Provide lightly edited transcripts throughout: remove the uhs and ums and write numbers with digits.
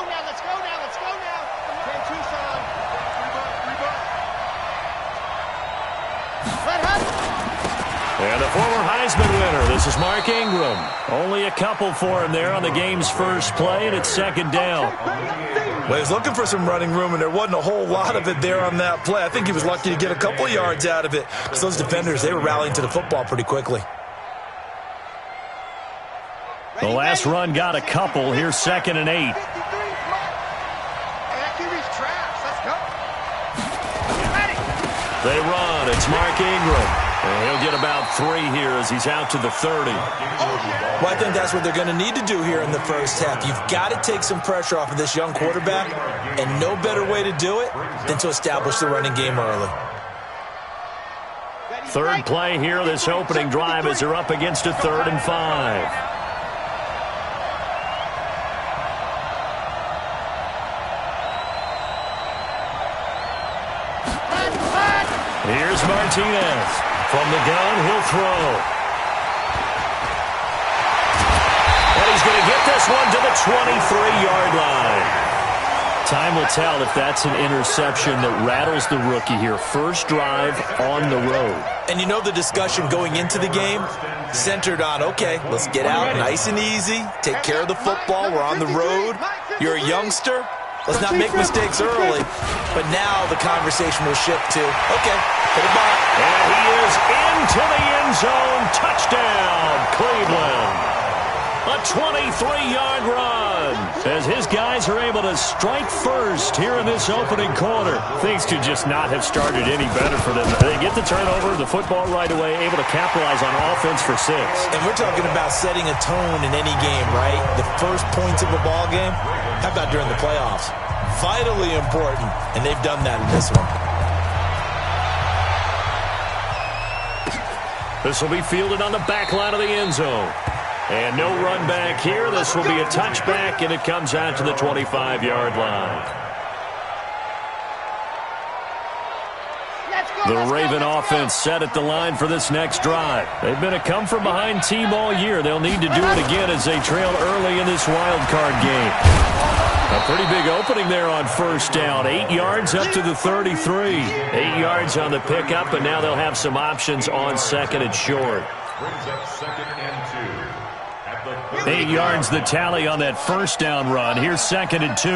now. Let's go now. Let's go now. 10-2, son. And the former Heisman winner, this is Mark Ingram. Only a couple for him there on the game's first play, and it's second down. Well, he was looking for some running room, and there wasn't a whole lot of it there on that play. I think he was lucky to get a couple of yards out of it. Because those defenders, they were rallying to the football pretty quickly. The last run got a couple. Here's 2nd and 8. They run. It's Mark Ingram. And he'll get about 3 here as he's out to the 30. Well, I think that's what they're going to need to do here in the first half. You've got to take some pressure off of this young quarterback, and no better way to do it than to establish the running game early. Third play here, this opening drive, as they're up against a 3rd and 5. Here's Martinez. From the gun, he'll throw. And he's going to get this one to the 23-yard line. Time will tell if that's an interception that rattles the rookie here. First drive on the road. And you know the discussion going into the game centered on, okay, let's get out nice and easy, take care of the football, we're on the road, you're a youngster. Let's not make mistakes early. But now the conversation will shift to, okay, put it back. And he is into the end zone. Touchdown, Cleveland. A 23-yard run as his guys are able to strike first here in this opening quarter. Things could just not have started any better for them. They get the turnover, the football right away, able to capitalize on offense for 6. And we're talking about setting a tone in any game, right? The first points of a ball game. How about during the playoffs? Vitally important, and they've done that in this one. This will be fielded on the back line of the end zone. And no run back here. This will be a touchback, and it comes out to the 25-yard line. The Raven offense set at the line for this next drive. They've been a come-from-behind team all year. They'll need to do it again as they trail early in this wild card game. A pretty big opening there on first down. 8 yards up to the 33. 8 yards on the pickup, and now they'll have some options on 2nd and short. 8 yards the tally on that first down run. Here's 2nd and 2.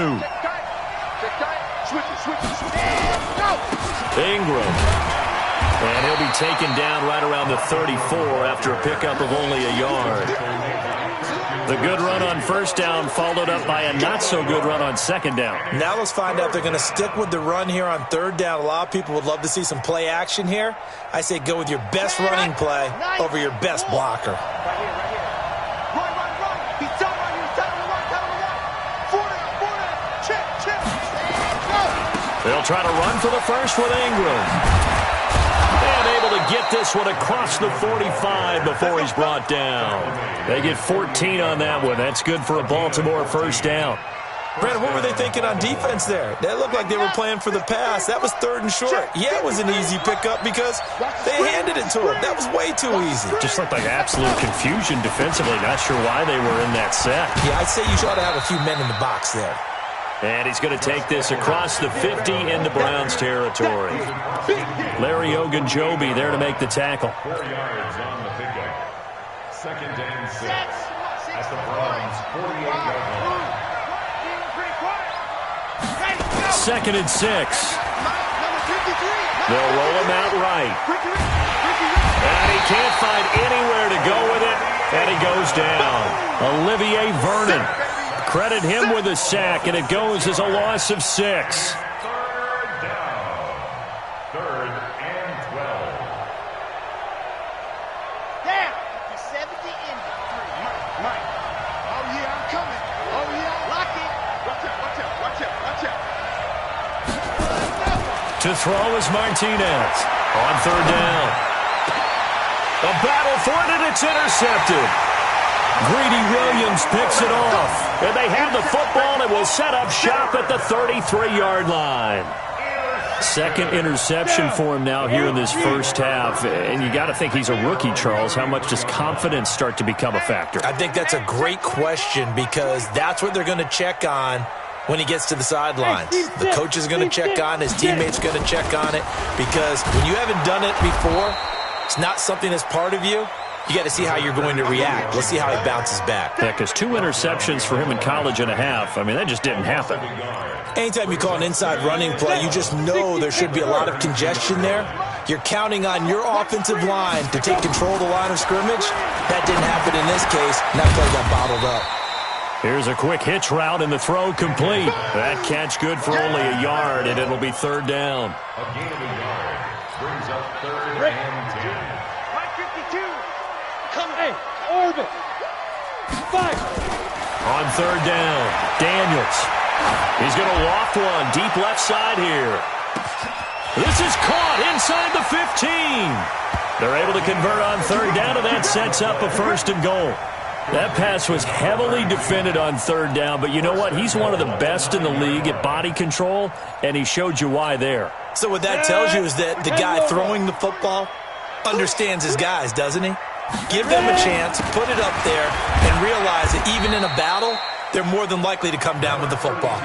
Ingram. And he'll be taken down right around the 34 after a pickup of only a yard. The good run on first down followed up by a not-so-good run on 2nd down. Now let's find out if they're going to stick with the run here on 3rd down. A lot of people would love to see some play action here. I say go with your best running play over your best blocker. They'll try to run for the first with Ingram. And able to get this one across the 45 before he's brought down. They get 14 on that one. That's good for a Baltimore first down. Brandon, what were they thinking on defense there? That looked like they were playing for the pass. That was 3rd and short. Yeah, it was an easy pickup because they handed it to him. That was way too easy. Just looked like absolute confusion defensively. Not sure why they were in that set. Yeah, I'd say you ought to have a few men in the box there. And he's going to take this across the 50 into Browns territory. Larry Ogunjobi there to make the tackle. 4 yards on the pickup. 2nd and 6 at the Browns' 48-yard line. 2nd and 6. They'll roll him out right. And he can't find anywhere to go with it. And he goes down. Olivier Vernon. Credit him with a sack, and it goes as a loss of 6. 3rd down. 3rd and 12. Down. 70 in 3. Mike. Oh, yeah, I'm coming. Oh, yeah. Lock it. Watch out, watch out, watch out, watch out. To throw is Martinez on 3rd down. A battle for it, and it's intercepted. Greedy Williams picks it off. And they have the football and will set up shop at the 33-yard line. 2nd interception for him now here in this first half. And you got to think he's a rookie, Charles. How much does confidence start to become a factor? I think that's a great question because that's what they're going to check on when he gets to the sidelines. The coach is going to check on it. His teammates are going to check on it, because when you haven't done it before, it's not something that's part of you. You got to see how you're going to react. Let's see how he bounces back. Yeah, because 2 interceptions for him in college and a half. I mean, that just didn't happen. Anytime you call an inside running play, you just know there should be a lot of congestion there. You're counting on your offensive line to take control of the line of scrimmage. That didn't happen in this case, and that play got bottled up. Here's a quick hitch route, and the throw complete. That catch good for only a yard, and it'll be 3rd down. A gain of a yard brings up 3rd and 10. Orbit. Fire. On 3rd down, Daniels. He's going to loft one deep left side here. This is caught inside the 15. They're able to convert on 3rd down, and that sets up a 1st and goal. That pass was heavily defended on 3rd down, but you know what? He's one of the best in the league at body control, and he showed you why there. So what that tells you is that the guy throwing the football understands his guys, doesn't he? Give them a chance, put it up there, and realize that even in a battle, they're more than likely to come down with the football.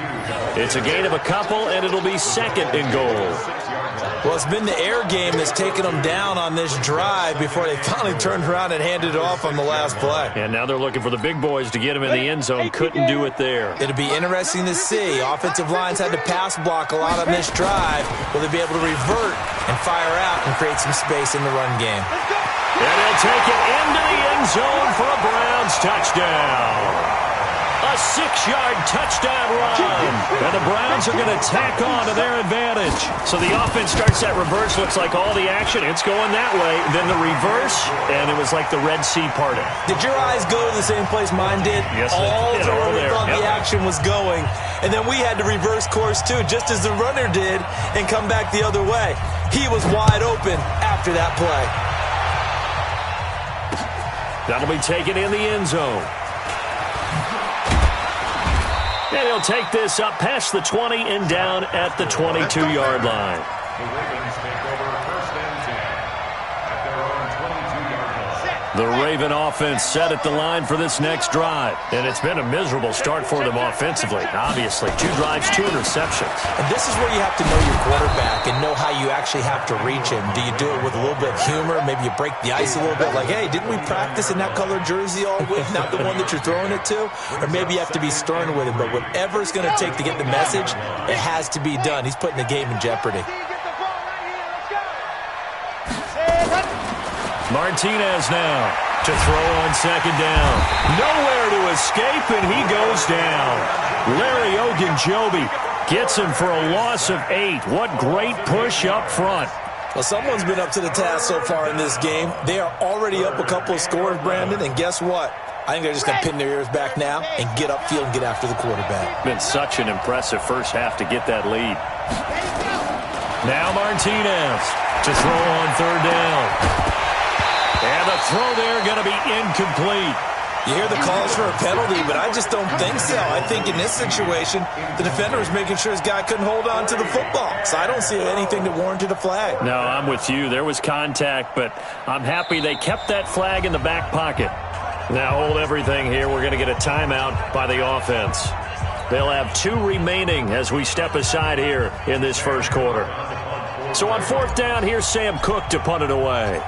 It's a gain of a couple, and it'll be 2nd and goal. Well, it's been the air game that's taken them down on this drive before they finally turned around and handed it off on the last play. And now they're looking for the big boys to get him in the end zone. Couldn't do it there. It'll be interesting to see. Offensive lines had to pass block a lot on this drive. Will they be able to revert and fire out and create some space in the run game? And he'll take it into the end zone for a Browns touchdown. A 6-yard touchdown run. And the Browns are going to tack on to their advantage. So the offense starts that reverse. Looks like all the action. It's going that way. Then the reverse, and it was like the Red Sea parted. Did your eyes go to the same place mine did? Yes, all they did. to where All we there. thought Yep. the action was going. And then we had to reverse course, too, just as the runner did, and come back the other way. He was wide open after that play. That'll be taken in the end zone. And he'll take this up past the 20 and down at the 22-yard line. The Ravens take over 1st and 10 at their own 22-yard line. The Raven offense set at the line for this next drive. And it's been a miserable start for them offensively. Obviously, 2 drives, 2 interceptions. And this is where you have to know your quarterback and know how you actually have to reach him. Do you do it with a little bit of humor? Maybe you break the ice a little bit, like, hey, didn't we practice in that colored jersey all week, not the one that you're throwing it to? Or maybe you have to be stern with him. But whatever it's going to take to get the message, it has to be done. He's putting the game in jeopardy. Martinez now to throw on 2nd down. Nowhere to escape, and he goes down. Larry Ogunjobi gets him for a loss of 8. What great push up front. Well, someone's been up to the task so far in this game. They are already up a couple of scores, Brandon, and guess what? I think they're just going to pin their ears back now and get upfield and get after the quarterback. Been such an impressive first half to get that lead. Now Martinez to throw on 3rd down. And the throw there going to be incomplete. You hear the calls for a penalty, but I just don't think so. I think in this situation, the defender was making sure his guy couldn't hold on to the football. So I don't see anything that warranted a flag. No, I'm with you. There was contact, but I'm happy they kept that flag in the back pocket. Now hold everything here. We're going to get a timeout by the offense. They'll have 2 remaining as we step aside here in this first quarter. So on 4th down, here's Sam Cook to punt it away.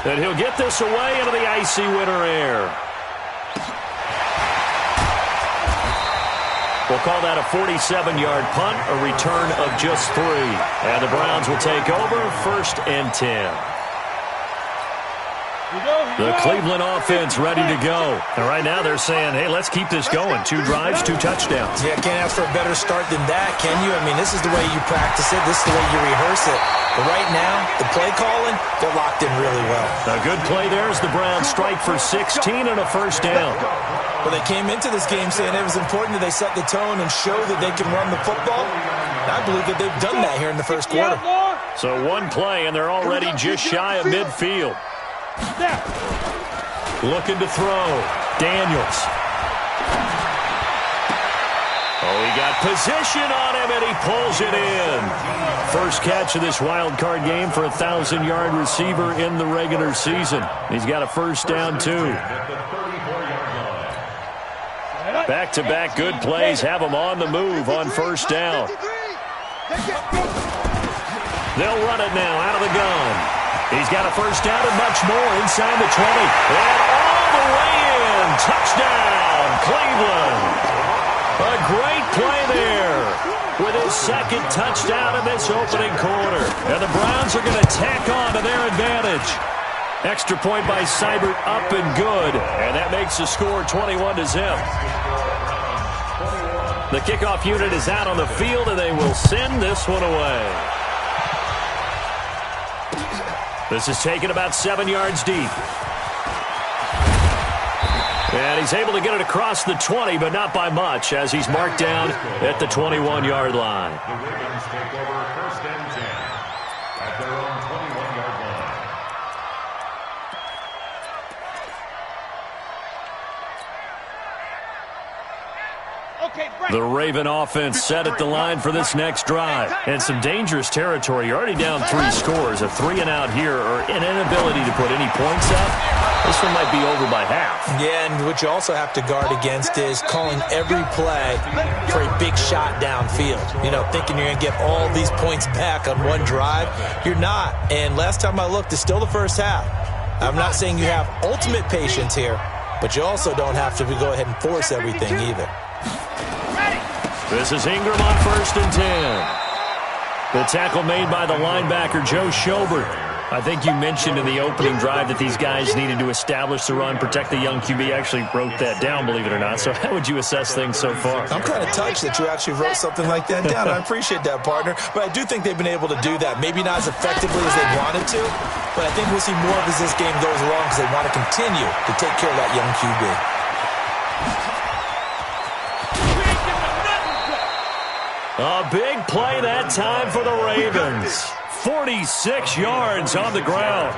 And he'll get this away into the icy winter air. We'll call that a 47-yard punt, a return of just 3. And the Browns will take over 1st and 10. The Cleveland offense ready to go. And right now they're saying, hey, let's keep this going. 2 drives, 2 touchdowns. Yeah, can't ask for a better start than that, can you? I mean, this is the way you practice it. This is the way you rehearse it. But right now, the play calling, they're locked in really well. A good play there as the Browns strike for 16 and a 1st down. Well, they came into this game saying it was important that they set the tone and show that they can run the football. And I believe that they've done that here in the first quarter. So 1 play, and they're already just shy of midfield. Looking to throw. Daniels. Oh, he got position on him, and he pulls it in. First catch of this wild card game for a 1,000-yard receiver in the regular season. He's got a 1st down, too. Back-to-back good plays have them on the move on first down. They'll run it now out of the gun. He's got a first down and much more inside the 20. And all the way in. Touchdown, Cleveland. A great play there with his second touchdown in this opening quarter. And the Browns are going to tack on to their advantage. Extra point by Seibert, up and good. And that makes the score 21-0. The kickoff unit is out on the field, and they will send this one away. This is taken about 7 yards deep. And he's able to get it across the 20, but not by much, as he's marked down at the 21-yard line. The Ravens take over first and 10 at their own 21-yard line. The Raven offense set at the line for this next drive. And some dangerous territory. You're already down 3 scores. A 3-and-out here, or an inability to put any points up. This one might be over by half. Yeah, and what you also have to guard against is calling every play for a big shot downfield. You know, thinking you're going to get all these points back on one drive. You're not. And last time I looked, it's still the first half. I'm not saying you have ultimate patience here, but you also don't have to go ahead and force everything either. This is Ingram on first and 10. The tackle made by the linebacker, Joe Schobert. I think you mentioned in the opening drive that these guys needed to establish the run, protect the young QB. I actually wrote that down, believe it or not. So how would you assess things so far? I'm kind of touched that you actually wrote something like that down. I appreciate that, partner. But I do think they've been able to do that. Maybe not as effectively as they wanted to, but I think we'll see more of as this game goes along because they want to continue to take care of that young QB. A big play that time for the Ravens. 46 yards on the ground.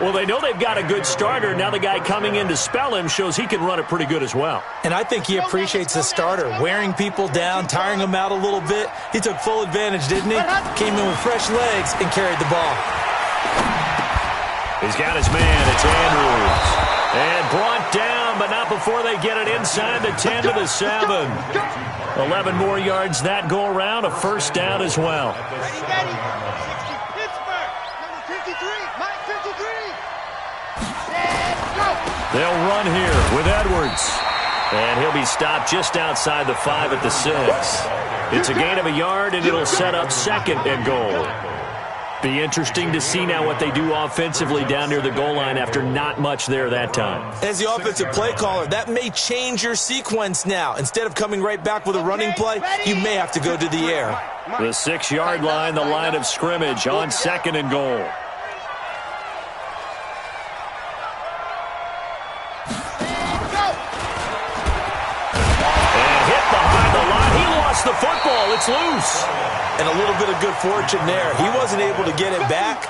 Well, they know they've got a good starter. Now the guy coming in to spell him shows he can run it pretty good as well. And I think he appreciates the starter, wearing people down, tiring them out a little bit. He took full advantage, didn't he? Came in with fresh legs and carried the ball. He's got his man. It's Andrews. And brought down, but not before they get it inside the 10 to the 7. 11 more yards that go around. A first down as well. Ready. 60 Pittsburgh. Number 53. Mike 53. And go. They'll run here with Edwards. And he'll be stopped just outside the 5 at the 6. It's a gain of a yard, and it'll set up second and goal. Be interesting to see now what they do offensively down near the goal line after not much there that time. As the offensive play caller, that may change your sequence now. Instead of coming right back with a running play, you may have to go to the air. The 6-yard line, the line of scrimmage on second and goal. And hit behind the line. He lost the football. It's loose. And a little bit of good fortune there. He wasn't able to get it back,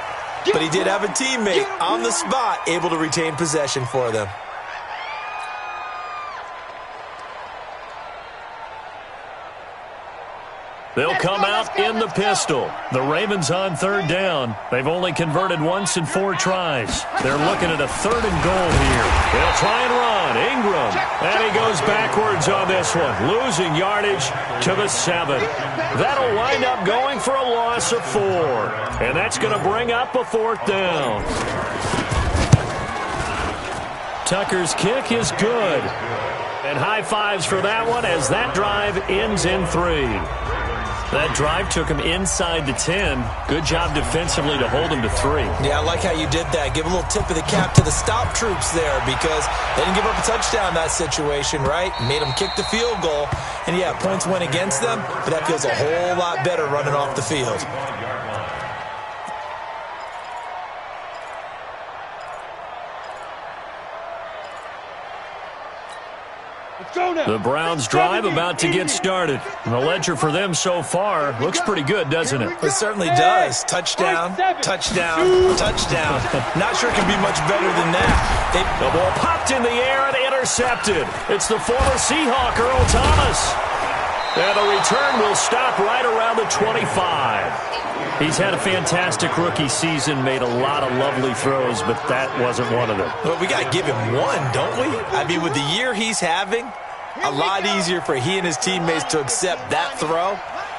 but he did have a teammate on the spot able to retain possession for them. They'll come out in the pistol. The Ravens on third down. They've only converted once in 4 tries. They're looking at a 3rd and goal here. They'll try and run. Ingram. And he goes backwards on this one. Losing yardage to the 7. That'll wind up going for a loss of 4. And that's going to bring up a 4th down. Tucker's kick is good. And high fives for that one as that drive ends in 3. That drive took him inside the 10. Good job defensively to hold him to 3. Yeah, I like how you did that. Give a little tip of the cap to the stop troops there because they didn't give up a touchdown in that situation, right? Made them kick the field goal. And, yeah, points went against them, but that feels a whole lot better running off the field. The Browns drive about to get started. The ledger for them so far looks pretty good, doesn't it? It certainly does. Touchdown, touchdown, touchdown. Not sure it can be much better than that. The ball popped in the air and intercepted. It's the former Seahawk, Earl Thomas. And the return will stop right around the 25. He's had a fantastic rookie season, made a lot of lovely throws, but that wasn't one of them. Well, we got to give him one, don't we? I mean, with the year he's having, A lot easier for he and his teammates to accept that throw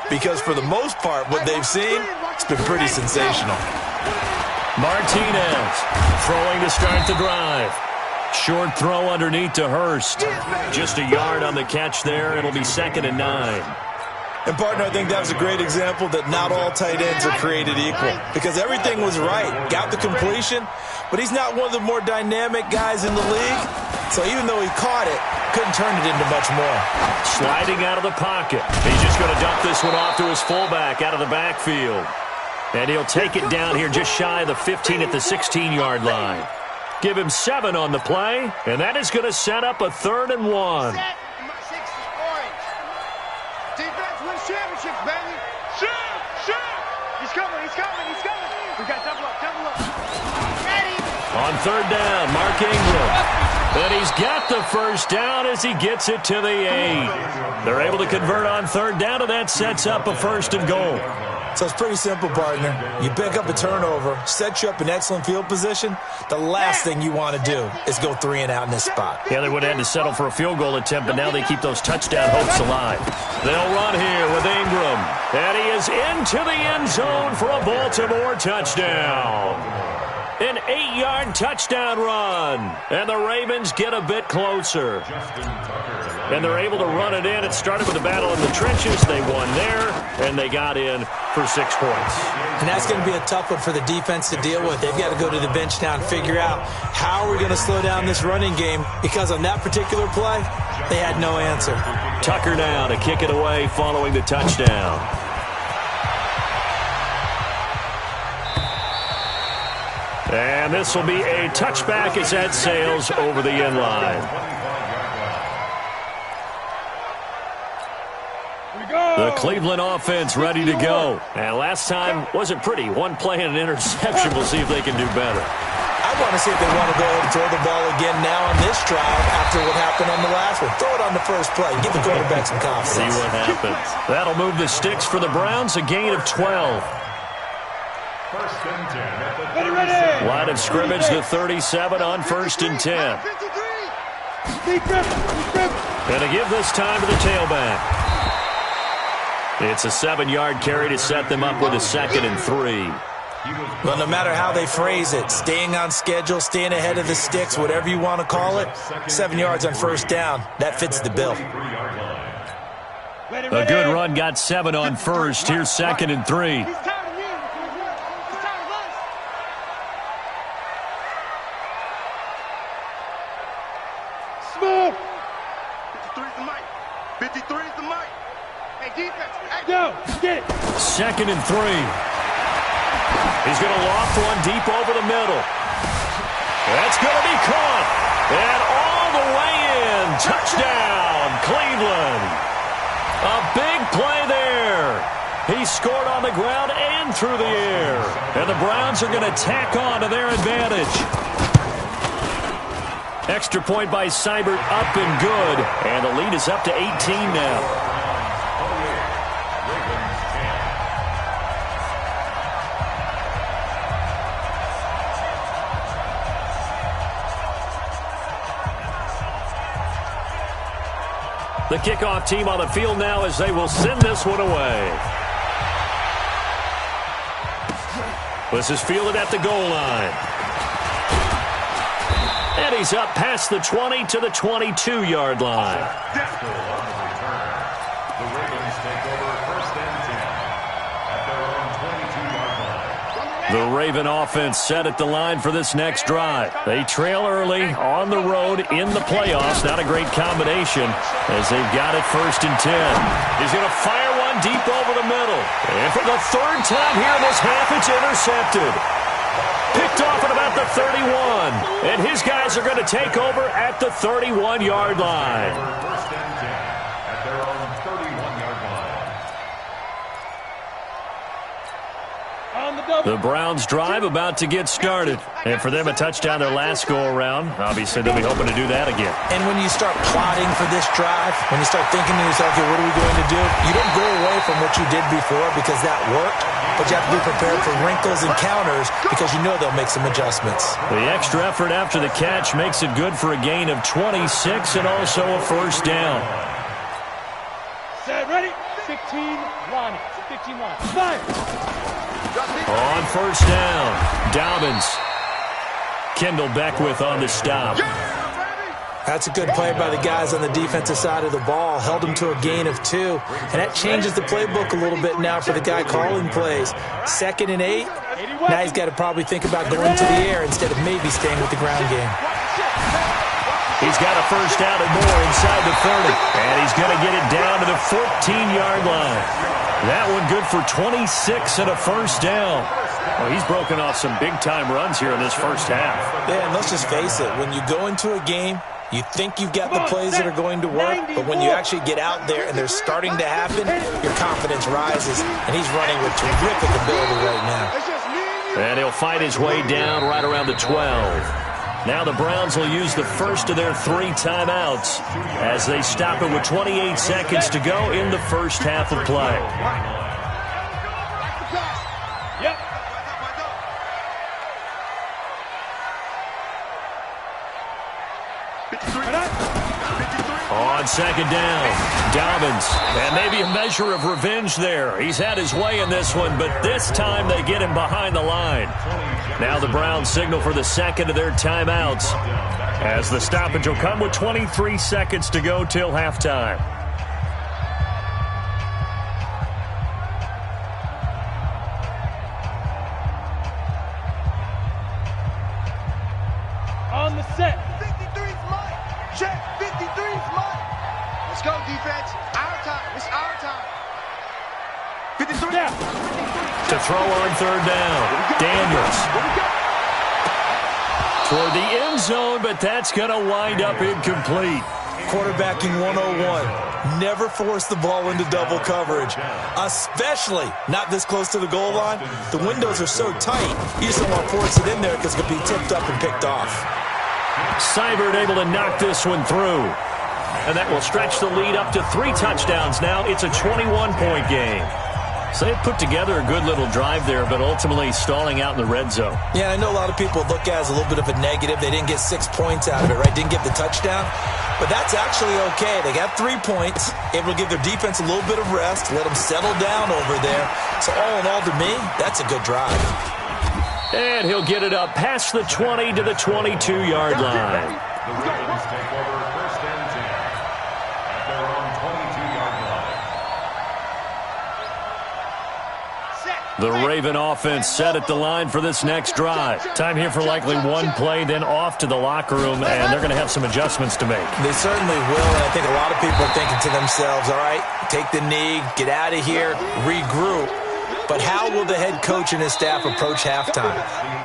because for the most part, what they've seen, it's been pretty sensational. Martinez throwing to start the drive. Short throw underneath to Hurst. Just a yard on the catch there. It'll be 2nd and 9. And, partner, I think that was a great example that not all tight ends are created equal because everything was right. Got the completion, but he's not one of the more dynamic guys in the league. So even though he caught it, couldn't turn it into much more. Sliding out of the pocket. He's just going to dump this one off to his fullback out of the backfield. And he'll take it down here just shy of the 15 at the 16-yard line. Give him 7 on the play, and that is going to set up a 3rd and 1. Defense wins championships, baby. Shoot! He's coming. We got double up. Ready. On 3rd down, Mark Ingram. And he's got the 1st down as he gets it to the 8. They're able to convert on 3rd down, and that sets up a 1st and goal. So it's pretty simple, partner. You pick up a turnover, set you up in excellent field position. The last thing you want to do is go 3 and out in this spot. Yeah, they would have had to settle for a field goal attempt, but now they keep those touchdown hopes alive. They'll run here with Ingram. And he is into the end zone for a Baltimore touchdown. An 8-yard touchdown run. And the Ravens get a bit closer. And they're able to run it in. It started with a battle in the trenches. They won there, and they got in for 6 points. And that's going to be a tough one for the defense to deal with. They've got to go to the bench now and figure out how are we going to slow down this running game, because on that particular play, they had no answer. Tucker now to kick it away following the touchdown. And this will be a touchback as that sails over the end line. The Cleveland offense ready to go. And last time wasn't pretty. One play and an interception. We'll see if they can do better. I want to see if they want to go ahead and throw the ball again now on this drive after what happened on the last one. Throw it on the first play. Give the quarterback some confidence. See what happens. That'll move the sticks for the Browns. A gain of 12. First and 10 at the 37. Line of scrimmage, the 37 on 1st and 10. And to give this time to the tailback. It's a 7-yard carry to set them up with a 2nd and 3. Well, no matter how they phrase it, staying on schedule, staying ahead of the sticks, whatever you want to call it, 7 yards on 1st down, that fits the bill. A good run got 7 on 1st. Here's 2nd and 3. Smooth. 53's the mic. 53's the mic. Hey, defense. Hey, go. Get it. 2nd and 3. He's going to loft one deep over the middle. That's going to be caught. And all the way in. Touchdown, Cleveland. A big play there. He scored on the ground and through the air. And the Browns are going to tack on to their advantage. Extra point by Seibert, up and good. And the lead is up to 18 now. The kickoff team on the field now as they will send this one away. This is fielded at the goal line. And he's up past the 20 to the 22-yard line. After a long return, the Ravens take over 1st and 10 at their own 22-yard line. The Raven offense set at the line for this next drive. They trail early on the road in the playoffs. Not a great combination as they've got it 1st and 10. He's going to fire one deep over the middle. And for the 3rd time here in this half, it's intercepted. Picked off at about the 31. And his guys are going to take over at the 31-yard line. 1st and 10 at their own 31-yard line. On the The Browns drive about to get started. And for them, a touchdown their last go-around. Obviously, they'll be hoping to do that again. And when you start plotting for this drive, when you start thinking to yourself, okay, what are we going to do? You don't go away from what you did before because that worked, but you have to be prepared for wrinkles and counters because you know they'll make some adjustments. The extra effort after the catch makes it good for a gain of 26 and also a first down. Set, ready? 15-1. 15-1. Fire! On first down, Dobbins. Kendall Beckwith on the stop. That's a good play by the guys on the defensive side of the ball. Held them to a gain of 2. And that changes the playbook a little bit now for the guy calling plays. 2nd and 8. Now he's got to probably think about going to the air instead of maybe staying with the ground game. He's got a first down and more inside the 30. And he's going to get it down to the 14-yard line. That one good for 26 and a first down. Well, he's broken off some big-time runs here in this first half. Yeah, and let's just face it. When you go into a game, you think you've got the plays that are going to work, but when you actually get out there and they're starting to happen, your confidence rises, and he's running with terrific ability right now. And he'll fight his way down right around the 12. Now the Browns will use the first of their 3 timeouts as they stop it with 28 seconds to go in the first half of play. Yep. On second down, Dobbins. And maybe a measure of revenge there. He's had his way in this one, but this time they get him behind the line. Now the Browns signal for the second of their timeouts as the stoppage will come with 23 seconds to go till halftime. On the set. 53's mine. Check. 53's mine. Let's go, defense. Our time. It's our time. 53. Yeah. To throw on third down, Daniels. Toward the end zone, but that's going to wind up incomplete. Quarterbacking 101. Never force the ball into double coverage, especially not this close to the goal line. The windows are so tight, you just don't want to force it in there because it could be tipped up and picked off. Seibert able to knock this one through. And that will stretch the lead up to 3 touchdowns now. It's a 21-point game. So they put together a good little drive there, but ultimately stalling out in the red zone. Yeah, I know a lot of people look at it as a little bit of a negative. They didn't get 6 points out of it, right? Didn't get the touchdown. But that's actually okay. They got 3 points, able to give their defense a little bit of rest, let them settle down over there. So all in all, to me, that's a good drive. And he'll get it up past the 20 to the 22-yard line. The Ravens take over first and 10 at their own 22-yard line. The Raven offense set at the line for this next drive. Time here for likely one play, then off to the locker room, and they're going to have some adjustments to make. They certainly will, and I think a lot of people are thinking to themselves, all right, take the knee, get out of here, regroup. But how will the head coach and his staff approach halftime?